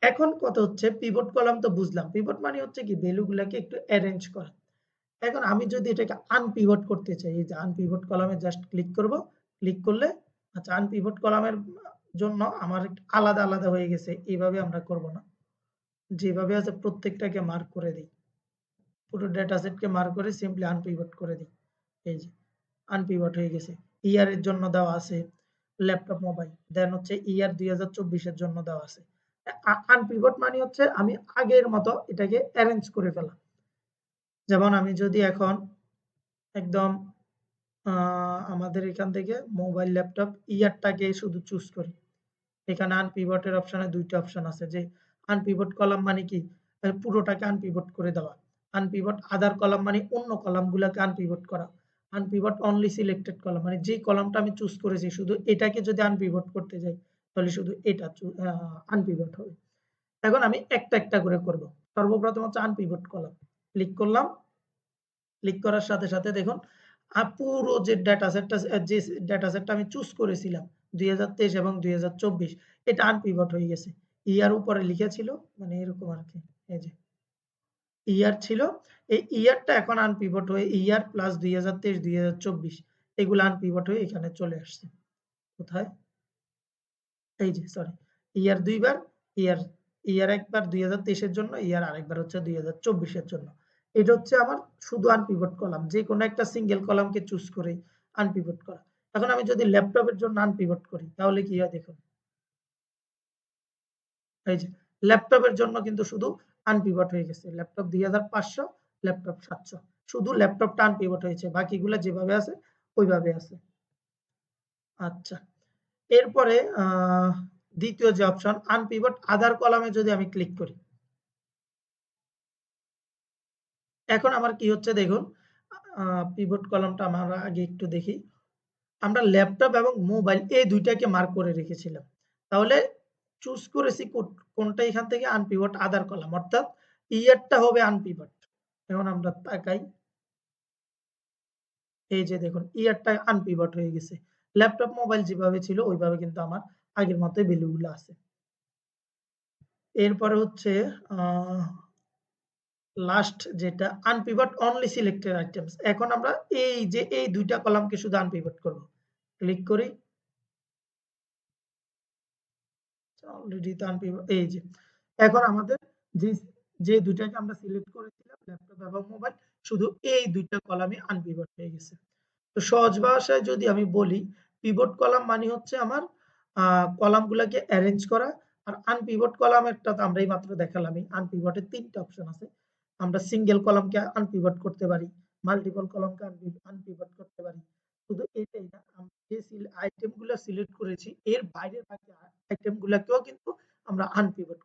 এখন কথা হচ্ছে পিভট কলাম তো বুঝলাম। পিভট মানে হচ্ছে কি ভ্যালুগুলাকে একটু এরেঞ্জ করা। এখন আমি যদি এটাকে আনপিভট করতে চাই, এই যে আনপিভট কলামে জাস্ট ক্লিক করব। ক্লিক করলে আচ্ছা আনপিভট কলামের জন্য আমার আলাদা, আলাদা হয়ে গেছে। এভাবে আমরা করব না। যেভাবে আছে প্রত্যেকটাকে মার্ক করে দেই। পুরো ডেটা সেটকে মার্ক করে সিম্পলি আনপিভট করে দিই। এই যে আনপিভট হয়ে গেছে। ইয়ার এর জন্য দেওয়া আছে ল্যাপটপ মোবাইল। দেন হচ্ছে ইয়ার ২০২৪ এর জন্য দেওয়া আছে। আনপিভট মানে হচ্ছে আমি আগের মতো এটাকে এরেঞ্জ করে ফেলা। যেমন আমি যদি এখন একদম আমাদের এখান থেকে মোবাইল, ল্যাপটপ ইয়ারটাকে শুধু চুজ করি। এখানে আনপিভট এর অপশনে ২ টা অপশন আছে যে আনপিভট কলাম মানে কি? পুরোটাকে আনপিভট করে দেওয়া। আনপিভট আদার কলাম মানে অন্য কলামগুলাকে আনপিভট করা। আনপিভট অনলি সিলেক্টেড কলাম মানে যে কলামটা আমি চুজ করেছি শুধু এটাকে যদি আনপিভট করতে যাই তাহলে শুধু এটা আনপিভট হবে। এখন আমি একটা, একটা করে করব। সর্বপ্রথম হচ্ছে আনপিভট কলাম। ক্লিক করলাম। ক্লিক করার সাথে, সাথে দেখুন পুরো যে ডেটা সেটটা যে ডেটা সেটটা আমি চুজ করেছিলাম ২০২৩ এবং ২০২৪ এটা আনপিভট হয়ে গেছে। ইয়ার উপরে লিখা ছিল মানে এরকম আরকি। এই যে ইয়ার ছিল। এই ইয়ারটা এখন আনপিভট হয়ে ইয়ার প্লাস ২০২৩, ২০২৪ এগুলো আনপিভট হয়ে এখানে চলে আসছে। কোথায়? এই যে সরি। ইয়ার ২ বার, ইয়ার ইয়ার একবার ২০২৩ এর জন্য, ইয়ার আরেকবার হচ্ছে ২০২৪ এর জন্য। এটা হচ্ছে আমার শুধু আনপিভট কলাম। যেকোনো একটা সিঙ্গেল কলামকে চুজ করে আনপিভট করা। এখন আমি যদি ল্যাপটপের জন্য আনপিভট করি তাহলে কি হয় দেখুন। এই যে ল্যাপটপের জন্য কিন্তু শুধু আনপিভট হয়ে গেছে। Laptop ২৫০০, laptop ৭০০। শুধু ল্যাপটপটা আনপিভট হয়েছে। বাকিগুলা যেভাবে আছে ওইভাবে আছে। আচ্ছা। এরপরে ২য় যে অপশন আনপিভট আদার কলামে যদি আমি ক্লিক করি। এখন আমার কি হচ্ছে দেখুন, আ পিভট কলামটা আমরা আগে একটু দেখি। আমরা ল্যাপটপ এবং মোবাইল এই ২ টাকে মার্ক করে রেখেছিলাম। তাহলে চুজ করেছি কোনটা এখান থেকে আনপিভট আদার কলাম অর্থাৎ ইয়ারটা হবে আনপিভট। এখন আমরা তাকাই। এই যে দেখুন ইয়ারটা আনপিভট হয়ে গেছে। ল্যাপটপ, মোবাইল যেভাবে ছিল ওইভাবে কিন্তু আমার আগের মতোই ভ্যালুগুলো আছে। এরপরে হচ্ছে আ লাস্ট যেটা আনপিভট অনলি সিলেক্টেড আইটেমস। এখন আমরা এই যে এই ২ টা কলামকে শুধু আনপিভট করব। ক্লিক করি। অলরেডি তো আনপিভট এই যে। এখন আমাদের যে, যে ২ টাকে আমরা সিলেক্ট করেছিলাম ল্যাপটপ এবং মোবাইল শুধু এই ২ টা কলামই আনপিভট হয়ে গেছে। তো সহজ ভাষায় যদি আমি বলি পিভট কলাম মানে হচ্ছে আমার আ কলামগুলাকে এরেঞ্জ করা। আর আনপিভট কলামেরটা তো আমরা এইমাত্র দেখালামই। আনপিভটের ৩ টা অপশন আছে। আমরা সিঙ্গেল কলামকে আনপিভট করতে পারি। মাল্টিপল কলামকে আনপিভট করতে পারি। শুধু এটাই না আমরা যে আইটেম গুলা সিলেক্ট করেছি এর বাইরের বাকি আইটেম গুলাকেও কিন্তু আমরা আনপিভট